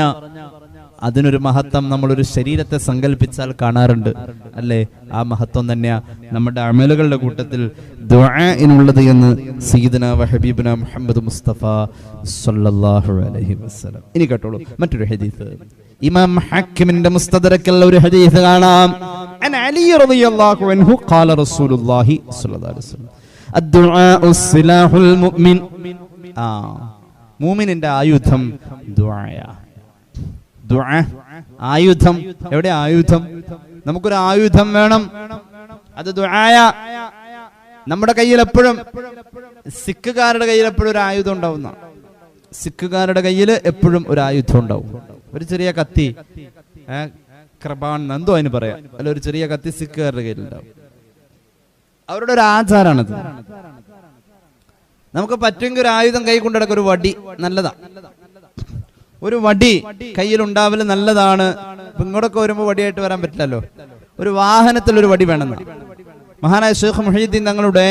അതിനൊരു മഹത്വം നമ്മളൊരു ശരീരത്തെ സങ്കല്പിച്ചാൽ കാണാറുണ്ട് അല്ലേ? ആ മഹത്വം തന്നെയാ നമ്മുടെ അമലുകളുടെ കൂട്ടത്തിൽ ദുആഇനുള്ളത് എന്ന് സയ്യിദുനാ വഹബീബുനാ മുഹമ്മദ് മുസ്തഫ സ്വല്ലല്ലാഹു അലൈഹി വസല്ലം. ഇനി കേട്ടോളൂ മറ്റൊരു ഹദീസ്. ഇമാം ഹാക്കിമിന്റെ മുസ്തദറക്കിൽ ഒരു ഹദീസ് കാണാം. അൻ അലി റളിയല്ലാഹു അൻഹു ഖാല റസൂലുള്ളാഹി സ്വല്ലല്ലാഹു അലൈഹി വസല്ലം അദ്ദുആഉ സിലാഹുൽ മുഅ്മിൻ. മുഅ്മിനിന്റെ ആയുധം ദുആയാ. ദുആ ആയുധം. എവിടെ ആയുധം? നമുക്കൊരു ആയുധം വേണം, അത് ദുആയാ. നമ്മുടെ കയ്യിൽ എപ്പോഴും, സിഖുകാരുടെ കയ്യിൽ എപ്പോഴും ഒരു ആയുധം ഉണ്ടാവുന്ന, സിഖുകാരുടെ കയ്യിൽ എപ്പോഴും ഒരു ആയുധം ഉണ്ടാവും. ഒരു ചെറിയ കത്തി, കൃപാൺ എന്തോ അതിന് പറയാം, അല്ല ഒരു ചെറിയ കത്തി സിഖുകാരുടെ കയ്യിലുണ്ടാവും. അവരുടെ ഒരു ആചാരാണത്. നമുക്ക് പറ്റുമെങ്കിൽ ഒരു ആയുധം കൈ കൊണ്ടിടക്ക, ഒരു വടി നല്ലതാ. ഒരു വടി കയ്യിലുണ്ടാവല് നല്ലതാണ്. ഇങ്ങോട്ടൊക്കെ വരുമ്പോൾ വടിയായിട്ട് വരാൻ പറ്റില്ലല്ലോ. ഒരു വാഹനത്തിൽ ഒരു വടി വേണമെന്ന് മഹാനായ ശൈഖ് മുഹീദ്ദീൻ തങ്ങളുടെ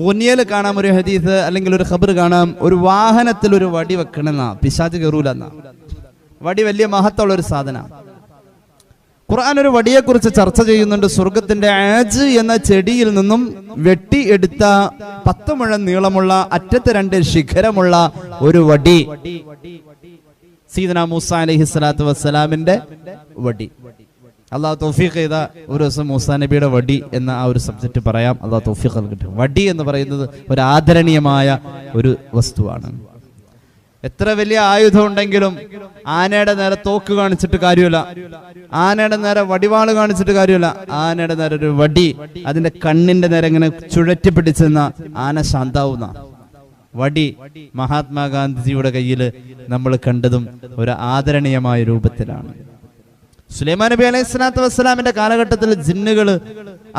ഉനിയൽ കാണാം ഒരു ഹദീസ്, അല്ലെങ്കിൽ ഒരു ഖബർ കാണാം. ഒരു വാഹനത്തിൽ ഒരു വടി വെക്കണമെന്നാ, പിശാച് കയറൂലെന്നാ. വടി വലിയ മഹത്വമുള്ള ഒരു സാധന. ഖുർആൻ ഒരു വടിയെ കുറിച്ച് ചർച്ച ചെയ്യുന്നുണ്ട്. സ്വർഗത്തിന്റെ ആജ് എന്ന ചെടിയിൽ നിന്നും വെട്ടി എടുത്ത 10 മുഴം നീളമുള്ള അറ്റത്ത് 2 ശിഖരമുള്ള ഒരു വടി, സയ്യിദുനാ മൂസ അലൈഹിസ്സലാത്തു വസ്സലാമിന്റെ വടി. അള്ളാഹു തൗഫീഖ് ചെയ്ത ഒരു ദിവസം മൂസാ നബിയുടെ വടി എന്ന ആ ഒരു സബ്ജക്റ്റ് പറയാം. അള്ളാഹു തൗഫീഖ് നൽകട്ടെ. വടി എന്ന് പറയുന്നത് ഒരു ആദരണീയമായ ഒരു വസ്തുവാണ്. എത്ര വലിയ ആയുധം ഉണ്ടെങ്കിലും ആനയുടെ നേരെ തോക്ക് കാണിച്ചിട്ട് കാര്യമില്ല, ആനയുടെ നേരെ വടിവാള് കാണിച്ചിട്ട് കാര്യമില്ല. ആനയുടെ നേരെ ഒരു വടി, അതിന്റെ കണ്ണിന്റെ നേരെ ഇങ്ങനെ ചുഴറ്റി പിടിച്ചെന്ന ആന ശാന്താവുന്ന വടി മഹാത്മാഗാന്ധിജിയുടെ കയ്യിൽ നമ്മൾ കണ്ടതും ഒരു ആദരണീയമായ രൂപത്തിലാണ്. സുലൈമാൻ നബി അലൈഹി സ്വലാത്തു വസ്സലാമിന്റെ കാലഘട്ടത്തിൽ ജിന്നുകൾ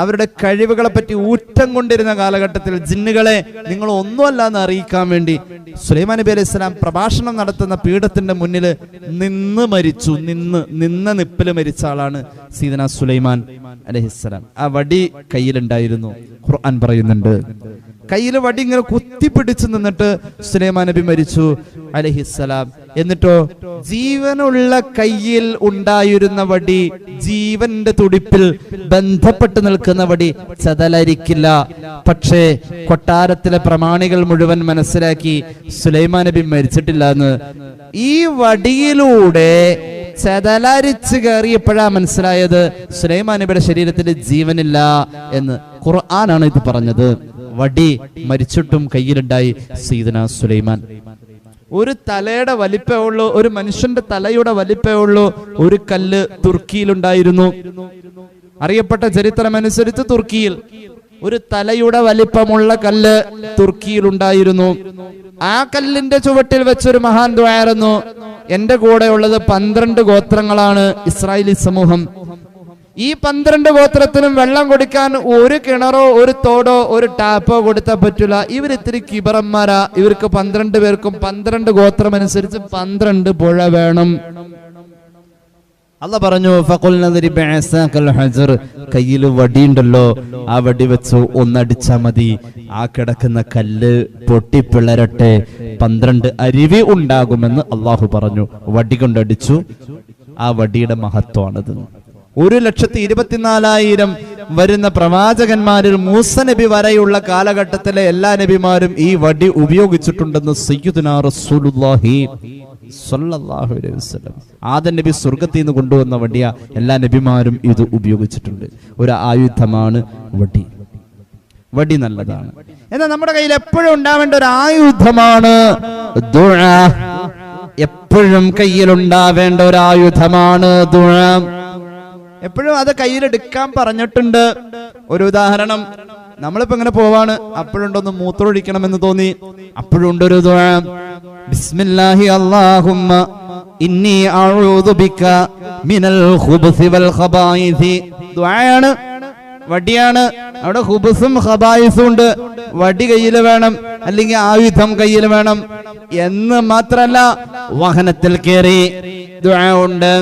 അവരുടെ കഴിവുകളെ പറ്റി ഊറ്റം കൊണ്ടിരുന്ന കാലഘട്ടത്തിൽ ജിന്നുകളെ നിങ്ങൾ ഒന്നുമല്ല എന്ന് അറിയിക്കാൻ വേണ്ടി സുലൈമാൻ നബി അലൈഹി സ്വലാം പ്രഭാഷണം നടത്തുന്ന പീഠത്തിന്റെ മുന്നിൽ നിന്ന് മരിച്ചു. നിന്ന നിപ്പില് മരിച്ച ആളാണ് സയ്യിദുനാ സുലൈമാൻ അലൈഹിസ്സലാം. ആ വടി കയ്യിലുണ്ടായിരുന്നു. ഖുർആൻ പറയുന്നുണ്ട്, കയ്യിൽ വടി ഇങ്ങനെ കുത്തിപ്പിടിച്ചു നിന്നിട്ട് സുലൈമാൻ നബി മരിച്ചു അലൈഹിസ്സലാം. എന്നിട്ടോ ജീവനുള്ള കയ്യിൽ ഉണ്ടായിരുന്ന വടി, ജീവന്റെ തുടിപ്പിൽ ബന്ധപ്പെട്ട് നിൽക്കുന്ന വടി ചതലരിക്കില്ല. പക്ഷേ കൊട്ടാരത്തിലെ പ്രമാണികൾ മുഴുവൻ മനസ്സിലാക്കി സുലൈമാൻ നബി മരിച്ചിട്ടില്ല എന്ന്. ഈ വടിയിലൂടെ ചതലരിച്ച് കയറിയപ്പോഴാ മനസ്സിലായത് സുലൈമാൻ നബിയുടെ ശരീരത്തിൽ ജീവനില്ല എന്ന്. ഖുർആനാണ് ഇത് പറഞ്ഞത്. വടി മരിച്ചിട്ടും കയ്യിലുണ്ടായി സയ്യിദുനാ സുലൈമാൻ. ഒരു തലയുടെ വലിപ്പേ ഉള്ളൂ, ഒരു മനുഷ്യന്റെ തലയുടെ വലിപ്പേ ഉള്ളൂ ഒരു കല്ല് തുർക്കിയിലുണ്ടായിരുന്നു. അറിയപ്പെട്ട ചരിത്രമനുസരിച്ച് തുർക്കിയിൽ ഒരു തലയുടെ വലിപ്പമുള്ള കല്ല് തുർക്കിയിലുണ്ടായിരുന്നു. ആ കല്ലിന്റെ ചുവട്ടിൽ വെച്ചൊരു മഹാൻ ദുആയിരുന്നു. എന്റെ കൂടെ ഉള്ളത് 12 ഗോത്രങ്ങളാണ്, ഇസ്രായേലി സമൂഹം. ഈ 12 ഗോത്രത്തിനും വെള്ളം കൊടുക്കാൻ ഒരു കിണറോ ഒരു തോടോ ഒരു ടാപ്പോ കൊടുത്താൽ പറ്റില്ല. ഇവരിത്തിരി കിബറന്മാരാ. ഇവർക്ക് 12 പേർക്കും 12 ഗോത്രം അനുസരിച്ച് 12 പുഴ വേണം. അല്ലാഹ് പറഞ്ഞു, കയ്യിൽ വടിയുണ്ടല്ലോ, ആ വടി വെച്ച് ഒന്നടിച്ചാ മതി, ആ കിടക്കുന്ന കല്ല് പൊട്ടിപ്പിളരട്ടെ, 12 അരുവി ഉണ്ടാകുമെന്ന് അള്ളാഹു പറഞ്ഞു. വടി കൊണ്ടടിച്ചു. ആ വടിയുടെ മഹത്വമാണത്. 1,24,000 വരുന്ന പ്രവാചകന്മാരിൽ മൂസ നബി വരെയുള്ള കാലഘട്ടത്തിലെ എല്ലാ നബിമാരും ഈ വടി ഉപയോഗിച്ചിട്ടുണ്ടെന്ന് സയ്യിദുനാ റസൂലുള്ളാഹി സ്വല്ലല്ലാഹു അലൈഹി വസല്ലം. ആദം നബി സ്വർഗ്ഗത്തിൽ നിന്ന് കൊണ്ടുവന്ന വടിയ എല്ലാ നബിമാരും ഇത് ഉപയോഗിച്ചിട്ടുണ്ട്. ഒരു ആയുധമാണ് വടി. വടി നല്ലതാണ്. എന്നാൽ നമ്മുടെ കയ്യിൽ എപ്പോഴും ഉണ്ടാവേണ്ട ഒരു ആയുധമാണ് ദുആ. എപ്പോഴും കയ്യിലുണ്ടാവേണ്ട ഒരു ആയുധമാണ് ദുആ. എപ്പോഴും അത് കയ്യിലെടുക്കാൻ പറഞ്ഞിട്ടുണ്ട്. ഒരു ഉദാഹരണം, നമ്മളിപ്പോ ഇങ്ങനെ പോവാണ്, അപ്പോഴുണ്ടൊന്ന് മൂത്രമൊഴിക്കണമെന്ന് തോന്നി, അപ്പോഴുണ്ട് ഒരു ദുആ, ബിസ്മില്ലാഹി അല്ലാഹുമ്മ ഇന്നി അഊദു ബിക മിനൽ ഖുബ്സി വൽ ഖബായിസി. ദുആയാണ്, വടിയാണ്. അവിടെ ഖുബ്സും ഖബായിസും ഉണ്ട്. വടി കയ്യിൽ വേണം, അല്ലെങ്കിൽ ആയുധം കയ്യിൽ വേണം എന്ന് മാത്രല്ല, വാഹനത്തിൽ കയറി ദുആ ഉണ്ട്,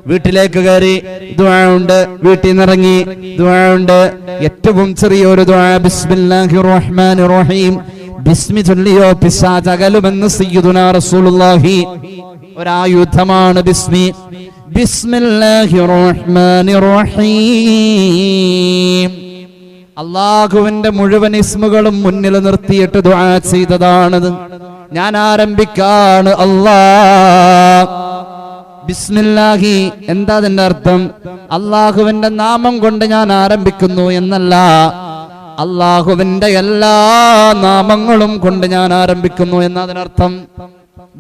വീട്ടിലേക്ക് കയറി ദുആ ഉണ്ട്, വീട്ടിൽ നിന്ന് ഇറങ്ങി ദുആ ഉണ്ട്. ഏറ്റവും ചെറിയൊരു ദുആ, ബിസ്മില്ലാഹിർ റഹ്മാനിർ റഹീം, ബിസ്മി ചൊല്ലിയോ പിശാച് അകലുമെന്ന് സയ്യിദുനാ റസൂലുള്ളാഹി. ഒരായുധമാണ് ബിസ്മി. ബിസ്മില്ലാഹിർ റഹ്മാനിർ റഹീം. അല്ലാഹുവിന്റെ മുഴുവൻ ഇസ്മുകളും മുന്നിൽ നിർത്തിയിട്ട് ദുആ ചെയ്തതാണത്. ഞാൻ ആരംഭിക്കാണ് അല്ലാഹ്. ബിസ്മില്ലാഹി എന്താ അതിന്റെ അർത്ഥം? അല്ലാഹുവിന്റെ നാമം കൊണ്ട് ഞാൻ ആരംഭിക്കുന്നു എന്നല്ല, അല്ലാഹുവിന്റെ എല്ലാ നാമങ്ങളും കൊണ്ട് ഞാൻ ആരംഭിക്കുന്നു എന്നതിനർത്ഥം.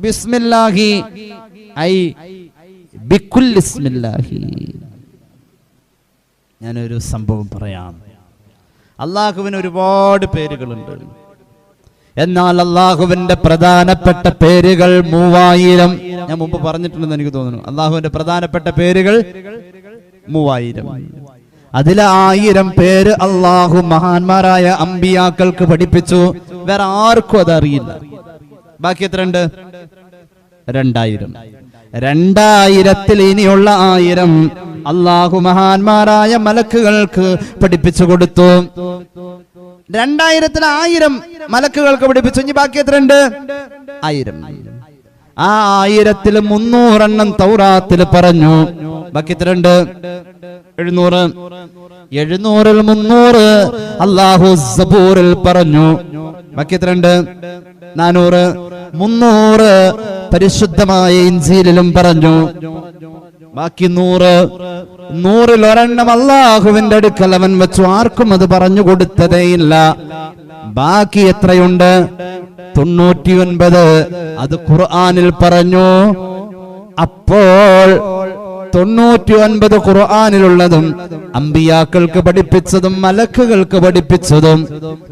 ബിസ്മില്ലാഹി ഐ ബികുല്ലി ബിസ്മില്ലാഹി. ഞാനൊരു സംഭവം പറയാം. അല്ലാഹുവിന് ഒരുപാട് പേരുകളുണ്ട്. എന്നാൽ അല്ലാഹുവിന്റെ പ്രധാനപ്പെട്ട പേരുകൾ 3000. ഞാൻ മുമ്പ് പറഞ്ഞിട്ടുണ്ടെന്ന് എനിക്ക് തോന്നുന്നു. അല്ലാഹുവിന്റെ പ്രധാനപ്പെട്ട പേരുകൾ 3000. അതിലെ 1000 പേര് അല്ലാഹു മഹാന്മാരായ അമ്പിയാക്കൾക്ക് പഠിപ്പിച്ചു. വേറെ ആർക്കും അതറിയില്ല. ബാക്കി എത്രയുണ്ട്? 2000. 2000-ൽ ഇനിയുള്ള 1000 അല്ലാഹു മഹാന്മാരായ മലക്കുകൾക്ക് പഠിപ്പിച്ചു കൊടുത്തു. 2000-ൽ 1000 മലക്കുകൾക്ക് പഠിപ്പിച്ചു. ഇനി ബാക്കി എത്രയുണ്ട്? 1000. ആ 1000-ൽ 300 എണ്ണം തൗറാത്തിൽ പറഞ്ഞു. ബാക്കി എത്രയുണ്ട്? 700. 700-ൽ 300 അല്ലാഹു സബൂറിൽ പറഞ്ഞു. ബാക്കി എത്രയുണ്ട്? 400. 300 പരിശുദ്ധമായ ഇൻജീലിലും പറഞ്ഞു. ബാക്കി 100. 100-ൽ ഒരെണ്ണം അല്ലാഹുവിന്റെ അടുക്കൽ അവൻ വെച്ചു. ആർക്കും അത് പറഞ്ഞു കൊടുത്തതേയില്ല. ബാക്കി എത്രയുണ്ട്? 99. അത് ഖുർആനിൽ പറഞ്ഞു. അപ്പോൾ 99 ഖുർആനിലുള്ളതും അമ്പിയാക്കൾക്ക് പഠിപ്പിച്ചതും മലക്കുകൾക്ക് പഠിപ്പിച്ചതും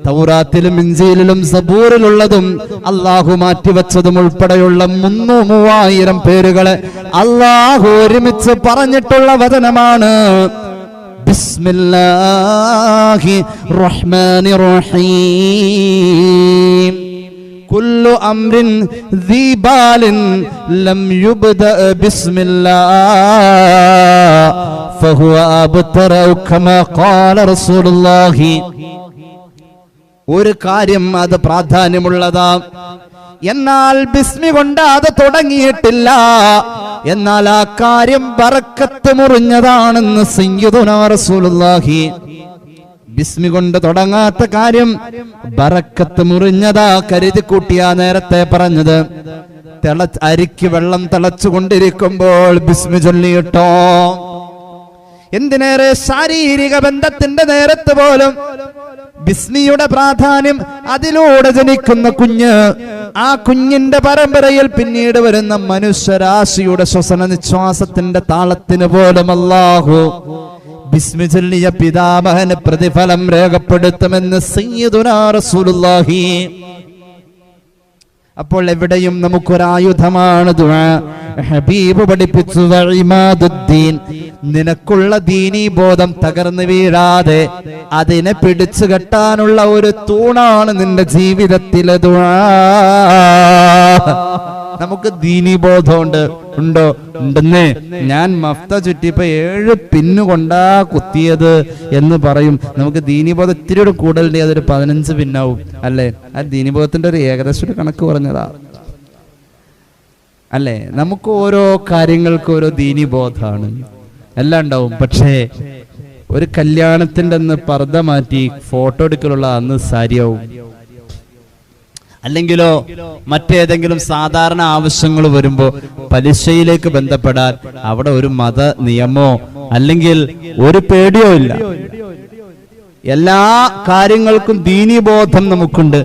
തൗറാത്തിലും ഇൻജീലിലും സബൂറിലുള്ളതും അല്ലാഹു മാറ്റിവെച്ചതും ഉൾപ്പെടെയുള്ള 3000 പേരുകളെ അല്ലാഹു ഒരുമിച്ച് പറഞ്ഞിട്ടുള്ള വചനമാണ് ബിസ്മില്ലാഹി റഹ്മാനിർ റഹീം. കുല്ലു അംരിൻ ദീ ബാലിൻ ലം യുബ്ദഅ ബിസ്മില്ലാഹ് ഫഹുവ അബ്തറഉ കമാ ഖാല റസൂലുള്ളാഹി. ഒരു കാര്യം അത് പ്രാധാന്യമുള്ളതാ, എന്നാൽ ബിസ്മി കൊണ്ട് അത് തുടങ്ങിയിട്ടില്ല, എന്നാൽ ആ കാര്യം ബറക്കത്ത് മുറിഞ്ഞതാണെന്ന് സയ്യിദുനാ റസൂലുള്ളാഹി. ബിസ്മി കൊണ്ട് തുടങ്ങാത്ത കാര്യം ബറക്കത്ത് മുറിഞ്ഞതാ കരുതി കൂട്ടിയാ നേരത്തെ പറഞ്ഞത്. അരിക്ക് വെള്ളം തിളച്ചുകൊണ്ടിരിക്കുമ്പോൾ ബിസ്മി ചൊല്ലിയിട്ടോ. എന്തിനേറെ ശാരീരിക ബന്ധത്തിന്റെ നേരത്ത് പോലും ബിസ്മിയുടെ പ്രാധാന്യം. അതിലൂടെ ജനിക്കുന്ന കുഞ്ഞ്, ആ കുഞ്ഞിന്റെ പരമ്പരയിൽ പിന്നീട് വരുന്ന മനുഷ്യരാശിയുടെ ശ്വസന നിശ്വാസത്തിന്റെ താളത്തിന് പോലും അല്ലാഹു ബിസ്മി ചൊല്ലിയ പിതാമഹന് പ്രതിഫലം രേഖപ്പെടുത്തുമെന്ന് സയ്യിദുനാ റസൂലുള്ളാഹി. അപ്പോൾ എവിടെയും നമുക്കൊരായുധമാണ് ദുആ. ഹബീബ് പഠിപ്പിച്ചു ഇമാദുദ്ദീൻ, നിനക്കുള്ള ദീനീ ബോധം തകർന്നു വീഴാതെ അതിനെ പിടിച്ചു കെട്ടാനുള്ള ഒരു തൂണാണ് നിന്റെ ജീവിതത്തിലെ ദുആ. നമുക്ക് ദീനീ ബോധമുണ്ട് ഉണ്ടോ? ഉണ്ടെന്നേ. ഞാൻ മഫ്ത ചുറ്റിപ്പോ 7 പിന്നു കൊണ്ടാ കുത്തിയത് എന്ന് പറയും. നമുക്ക് ദീനീ ബോധം ഇത്തിരി കൂടെ കൂടുതലുണ്ട്, അതൊരു 15 പിന്നാവും അല്ലേ? ആ ദീനീ ബോധത്തിന്റെ ഒരു ഏകദേശം ഒരു കണക്ക് പറഞ്ഞതാ അല്ലേ? നമുക്ക് ഓരോ കാര്യങ്ങൾക്ക് ഓരോ ദീനീ ബോധമാണ്, എല്ലാം ഉണ്ടാവും. പക്ഷേ ഒരു കല്യാണത്തിന്റെ അന്ന് പർദ്ദ മാറ്റി ഫോട്ടോ എടുക്കലുള്ള അന്ന് സാരിയാവും. അല്ലെങ്കിലോ മറ്റേതെങ്കിലും സാധാരണ ആവശ്യങ്ങൾ വരുമ്പോ പലിശയിലേക്ക് ബന്ധപ്പെടാൻ അവിടെ ഒരു മത നിയമോ അല്ലെങ്കിൽ ഒരു പേടിയോ ഇല്ല. എല്ലാ കാര്യങ്ങൾക്കും ദീനീ ബോധം നമുക്കുണ്ട്.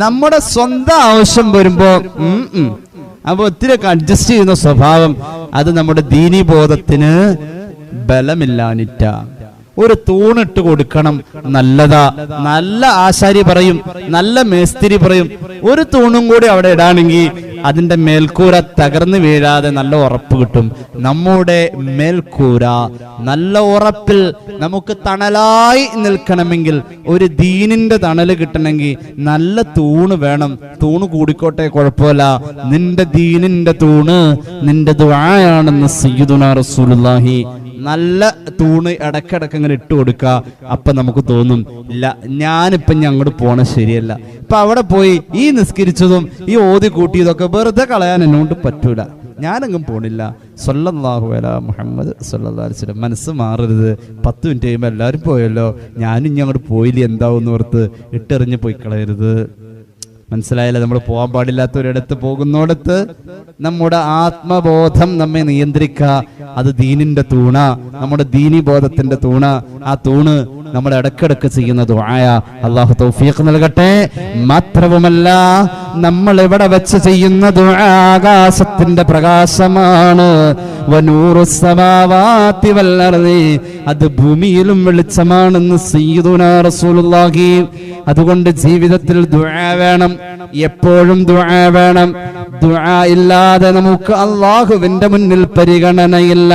നമ്മുടെ സ്വന്തം ആവശ്യം വരുമ്പോ അപ്പൊ ഒത്തിരി അഡ്ജസ്റ്റ് ചെയ്യുന്ന സ്വഭാവം, അത് നമ്മുടെ ദീനീ ബോധത്തിന് ബലമില്ലാനിട്ട. ഒരു തൂണിട്ട് കൊടുക്കണം, നല്ലതാ. നല്ല ആശാരി പറയും, നല്ല മേസ്തിരി പറയും, ഒരു തൂണും കൂടി അവിടെ ഇടാണെങ്കിൽ അതിന്റെ മേൽക്കൂര തകർന്നു വീഴാതെ നല്ല ഉറപ്പ് കിട്ടും. നമ്മുടെ മേൽക്കൂര നല്ല ഉറപ്പിൽ നമുക്ക് തണലായി നിൽക്കണമെങ്കിൽ, ഒരു ദീനിന്റെ തണല് കിട്ടണമെങ്കിൽ നല്ല തൂണ് വേണം. തൂണ് കൂടിക്കോട്ടെ, കുഴപ്പമില്ല. നിന്റെ ദീനിന്റെ തൂണ് നിന്റെ ദുആയാണെന്ന് സയ്യിദുനാ റസൂലുള്ളാഹി. നല്ല തൂണ് ഇടക്കിടക്ക് ഇങ്ങനെ ഇട്ട് കൊടുക്കുക. അപ്പൊ നമുക്ക് തോന്നും, ഇല്ല ഞാനിപ്പം അങ്ങോട്ട് പോണ ശരിയല്ല. ഇപ്പൊ അവിടെ പോയി ഈ നിസ്കരിച്ചതും ഈ ഓതി കൂട്ടിയതൊക്കെ വെറുതെ കളയാൻ എന്നോണ്ട് പറ്റൂല. ഞാനെങ്ങും പോണില്ല. സ്വല്ലല്ലാഹു അലാ മുഹമ്മദ് സ്വല്ലല്ലാഹു അലൈഹി വസല്ലം. മനസ്സ് മാറരുത്. 10 മിനിറ്റ് കഴിയുമ്പോൾ എല്ലാവരും പോയല്ലോ, ഞാനും ഇനി അങ്ങോട്ട് പോയില്ല എന്താവെന്ന് ഓർത്ത് ഇട്ടെറിഞ്ഞ് പോയി കളയരുത്. മനസ്സിലായല്ലോ? നമ്മൾ പോകാൻ പാടില്ലാത്തൊരിടത്ത് പോകുന്നോടത്ത് നമ്മുടെ ആത്മബോധം നമ്മെ നിയന്ത്രിക്കുക. അത് ദീനിന്റെ തൂണ, നമ്മുടെ ദീനി ബോധത്തിന്റെ തൂണ. ആ തൂണ് നമ്മൾ ഇടക്കിടക്ക് ചെയ്യുന്ന ദുആയ. അല്ലാഹു തൗഫീഖ് നൽകട്ടെ. മാത്രവുമല്ല, നമ്മൾ ഇവിടെ വെച്ച് ചെയ്യുന്ന ദുആ ആകാശത്തിന്റെ പ്രകാശമാണ്. വനൂറുസ് സമാവാതി വൽ അർദി, അത് ഭൂമിയിലും വെളിച്ചമാണെന്ന് സയ്യിദുനാ റസൂലുള്ളാഹി. അതുകൊണ്ട് ജീവിതത്തിൽ ദുആ വേണം, എപ്പോഴും ദുആ വേണം. ദുആ ഇല്ലാതെ നമുക്ക് അല്ലാഹുവിന്റെ മുന്നിൽ പരിഗണനയില്ല.